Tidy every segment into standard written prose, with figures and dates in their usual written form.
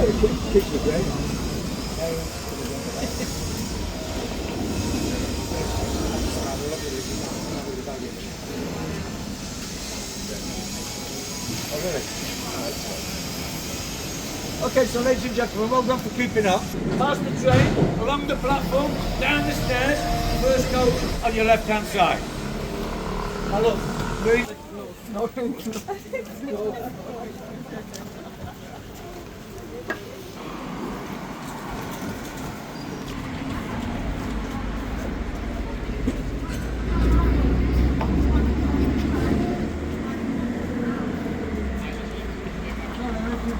Okay, so ladies and gentlemen, well done for keeping up. Past the train, along the platform, down the stairs, first coach on your left-hand side. Now look, breathe. No.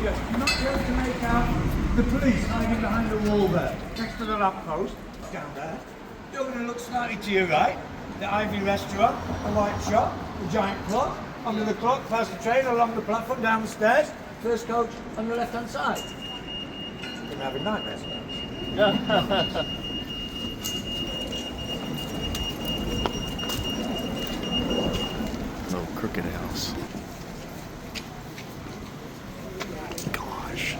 You're not able to make out the police hiding behind the wall there, next to the lamppost, down there. You're going to look slightly to your right, the Ivy restaurant, the white shop, the giant clock, under the clock, past the train, along the platform, down the stairs, first coach on the left-hand side. You're going to have a nightmare tonight. Little crooked house. Gosh.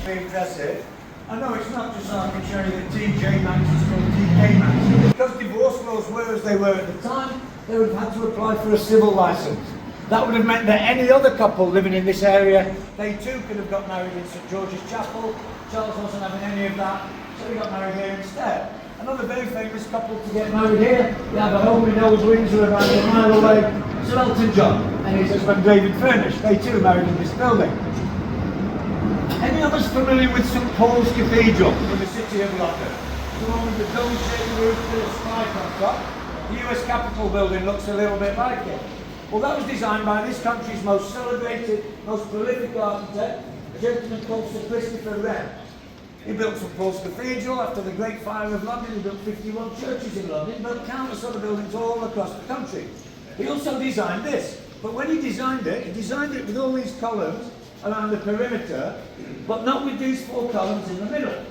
Very impressive. I know it's not just so I can show you that TJ Manx is called TK Manx. Because divorce laws were as they were at the time, they would have had to apply for a civil licence. That would have meant that any other couple living in this area, they too could have got married in St George's Chapel. Charles wasn't having any of that, so he got married here instead. Another very famous couple to get married here, they have a home in Old Windsor about a mile away, Sir Elton John and his husband David Furnish. They too married in this building. Any others familiar with St Paul's Cathedral in the city of London? The one with the dome-shaped roof with a spike on top. The US Capitol building looks a little bit like it. Well, that was designed by this country's most celebrated, most prolific architect, a gentleman called Sir Christopher Wren. He built St Paul's Cathedral after the Great Fire of London. He built 51 churches in London, built countless other buildings all across the country. He also designed this, but when he designed it with all these columns around the perimeter, but not with these 4 columns in the middle.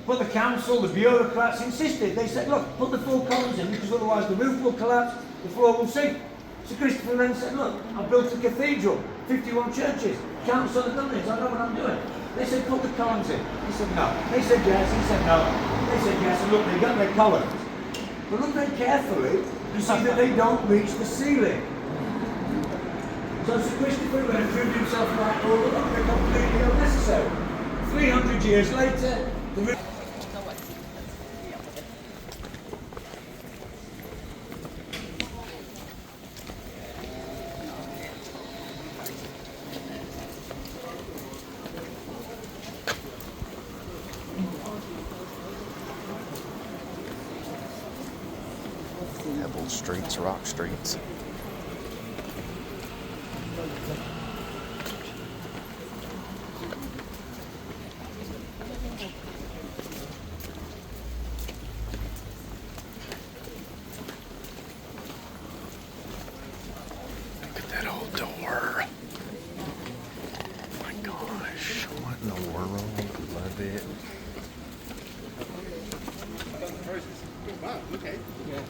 But the council, the bureaucrats insisted. They said, look, put the 4 columns in because otherwise the roof will collapse, the floor will sink. So Christopher Wren said, look, I've built a cathedral, 51 churches, countless other buildings, I know what I'm doing. They said, put the columns in. He said, no. They said, yes. He said, no. They said, yes. And look, they got their columns. But look very carefully, you see that they don't reach the ceiling. So Sir Christopher Wren proved himself right all along. They're completely unnecessary. 300 years later, the roof. Pebble streets, rock streets. Look at that old door. Oh my gosh, what in the world? Love it. Wow, okay. Yeah.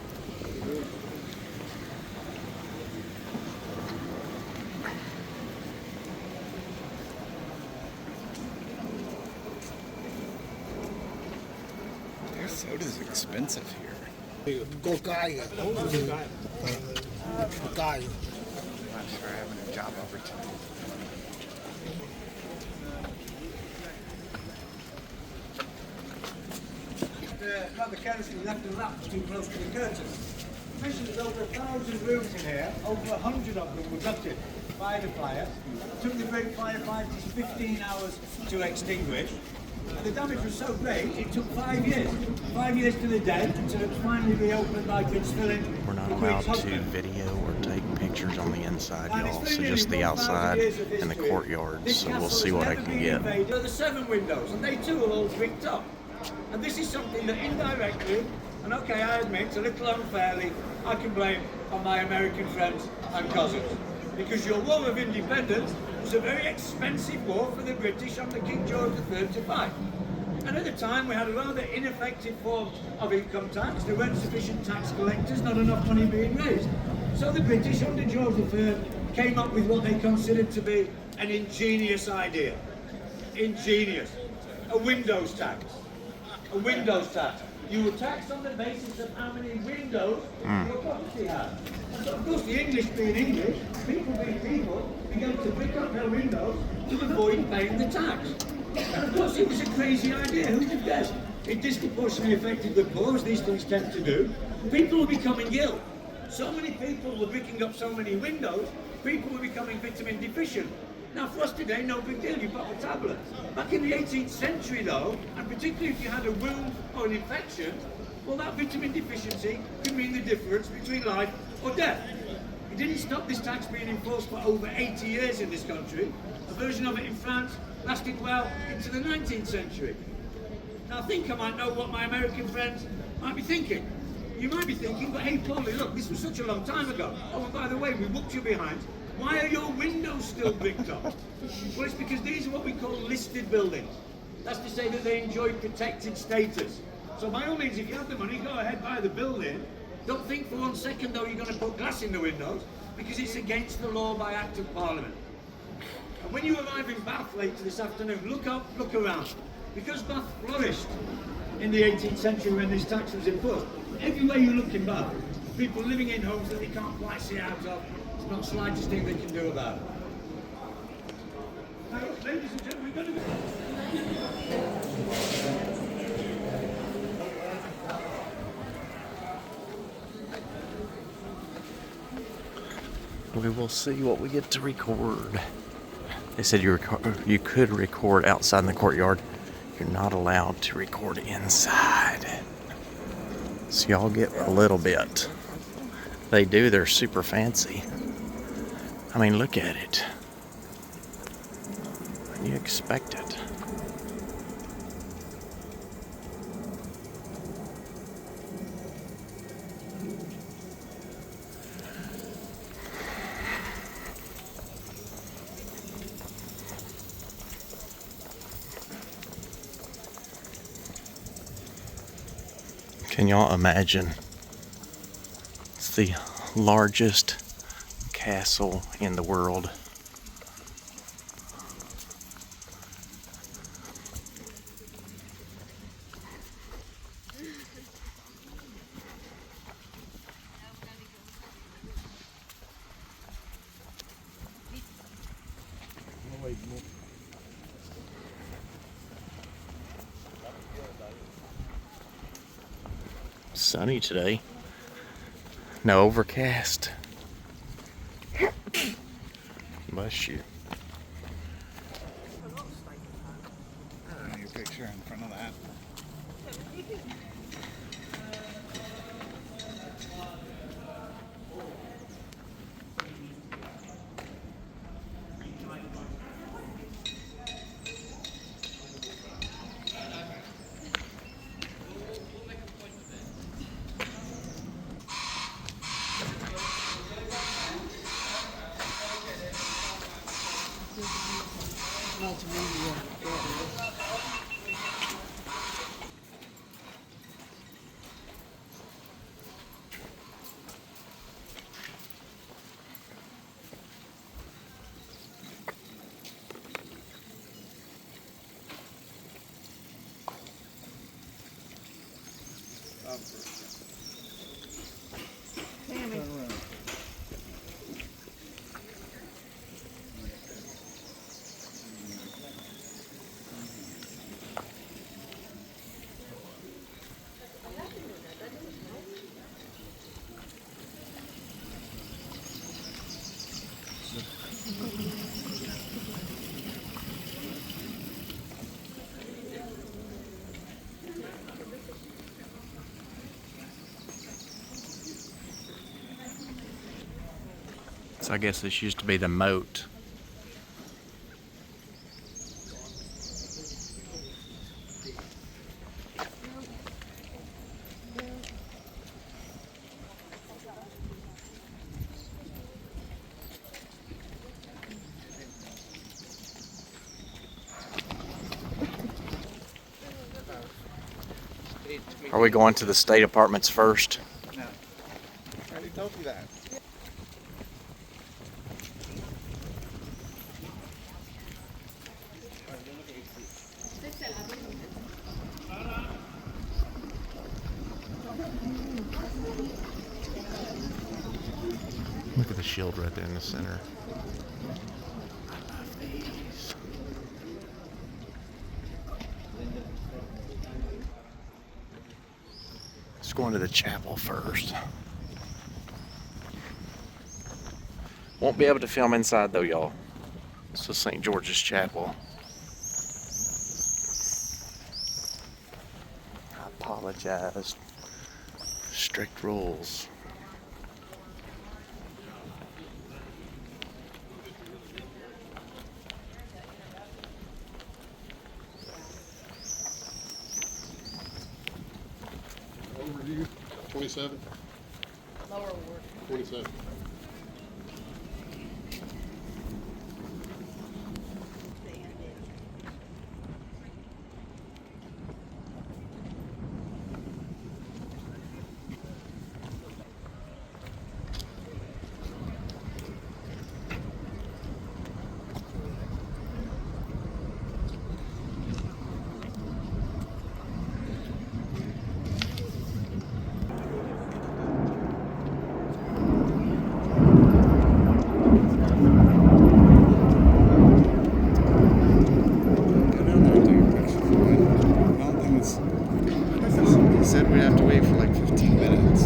Their soda's expensive here. Go guy. Guy. I'm sure having a job opportunity. Rather carelessly left the lamps too close to the curtain. Mentioned there's over 1,000 rooms in here, over 100 of them were gutted by the fire. It took the great firefighters 15 hours to extinguish. The damage was so great, it took 5 years. 5 years to the day until it was finally reopened by Prince Philip. We're not allowed to video or take pictures on the inside, y'all, so just the outside and the courtyard, so we'll see what I can get. There are the 7 windows, and they too are all bricked up. And this is something that indirectly, and okay, I admit, a little unfairly, I can blame on my American friends and cousins. Because your War of Independence was a very expensive war for the British under King George III to fight. And at the time we had a rather ineffective form of income tax. There weren't sufficient tax collectors, not enough money being raised. So the British under George III came up with what they considered to be an ingenious idea. Ingenious. A windows tax. A windows tax. You were taxed on the basis of how many windows your property had. And so of course the English being English, people being people, began to pick up their windows to avoid paying the tax. And of course it was a crazy idea, who'd have guessed? It disproportionately affected the poor, as these things tend to do. People were becoming ill. So many people were picking up so many windows, people were becoming vitamin deficient. Now for us today, no big deal, you pop a tablet. Back in the 18th century though, and particularly if you had a wound or an infection, well that vitamin deficiency could mean the difference between life or death. It didn't stop this tax being enforced for over 80 years in this country. A version of it in France lasted well into the 19th century. Now I think I might know what my American friends might be thinking. You might be thinking, but hey Paulie, look, this was such a long time ago. Oh, and by the way, we whooped you behind. Why are your windows still bricked up? Well, it's because these are what we call listed buildings. That's to say that they enjoy protected status. So by all means, if you have the money, go ahead, buy the building. Don't think for 1 second, though, you're going to put glass in the windows, because it's against the law by Act of Parliament. And when you arrive in Bath later this afternoon, look up, look around. Because Bath flourished in the 18th century when this tax was imposed, everywhere you look in Bath, people living in homes that they can't quite see out of, there's not the slightest thing they can do about it. Now, ladies and gentlemen, we're going to We will see what we get to record. They said you could record outside in the courtyard. You're not allowed to record inside. So y'all get a little bit. They do, they're super fancy. I mean, look at it. You expect it. Can y'all imagine? It's the largest castle in the world. Sunny today. No overcast. Bless you. I don't need a picture in front of that. So I guess this used to be the moat. Are we going to the state apartments first? No. I already told you that. Look at the shield right there in the center. I love these. Let's go into the chapel first. Won't be able to film inside though, y'all. This is St. George's Chapel. I apologize. Strict rules. Overview, 27. Lower ward. 47. He said we'd have to wait for like 15 minutes.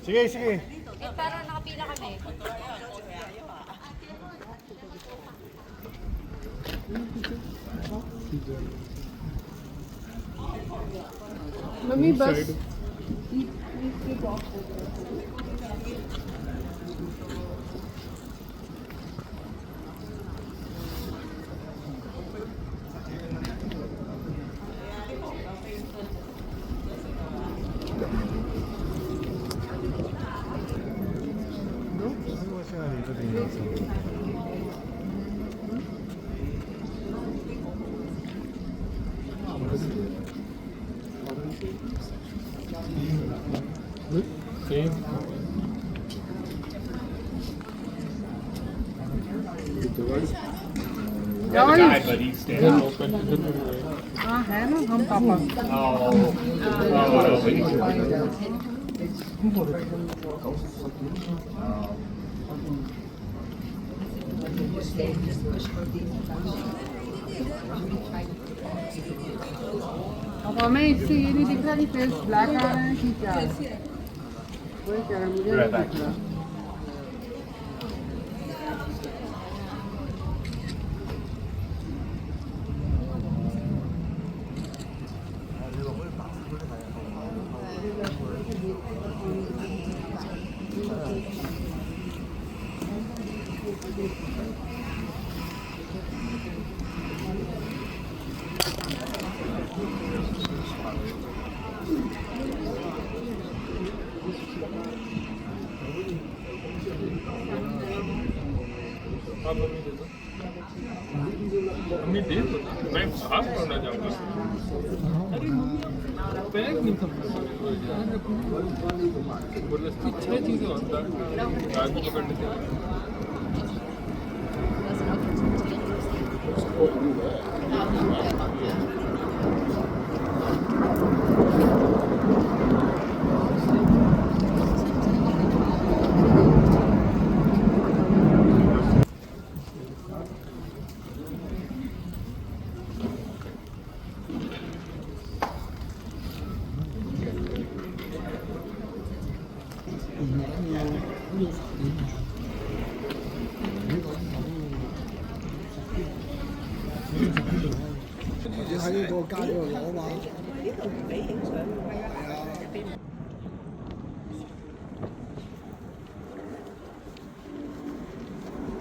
Sige, sige. Eh, parang nakapila kami. Mummy, bus. But he's standing open. हाँ है ना हम पापा अब हमें इससे ये नहीं दिख रहा कि फेस ब्लैक आ रहा है कि क्या है वही कह रहा मुझे नहीं दिख रहा मैं देख मैं साफ करना चाहूँगा बैग नहीं जबरदस्ती 6 चीज़ें होता है बैग को पकड़ने के लिए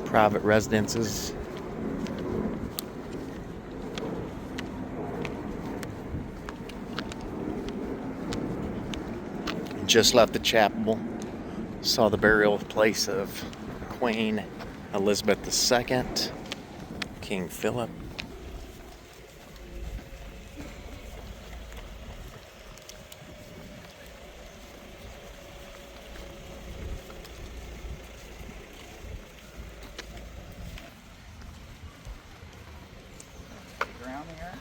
Private residences. Just left the chapel. Saw the burial place of Queen Elizabeth II, King Philip. Ground here.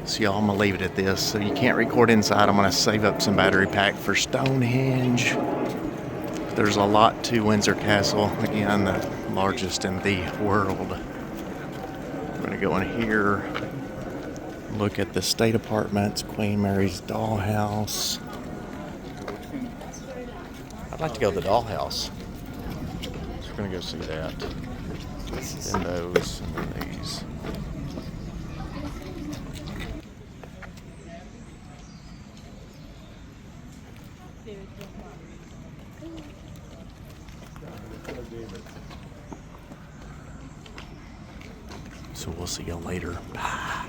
So y'all, I'm gonna leave it at this. So you can't record inside. I'm gonna save up some battery pack for Stonehenge. There's a lot to Windsor Castle. Again, the largest in the world. I'm gonna go in here, look at the state apartments, Queen Mary's dollhouse. I'd like to go to the dollhouse. So we're gonna go see that. Then those, and then these. So we'll see y'all later. Bye.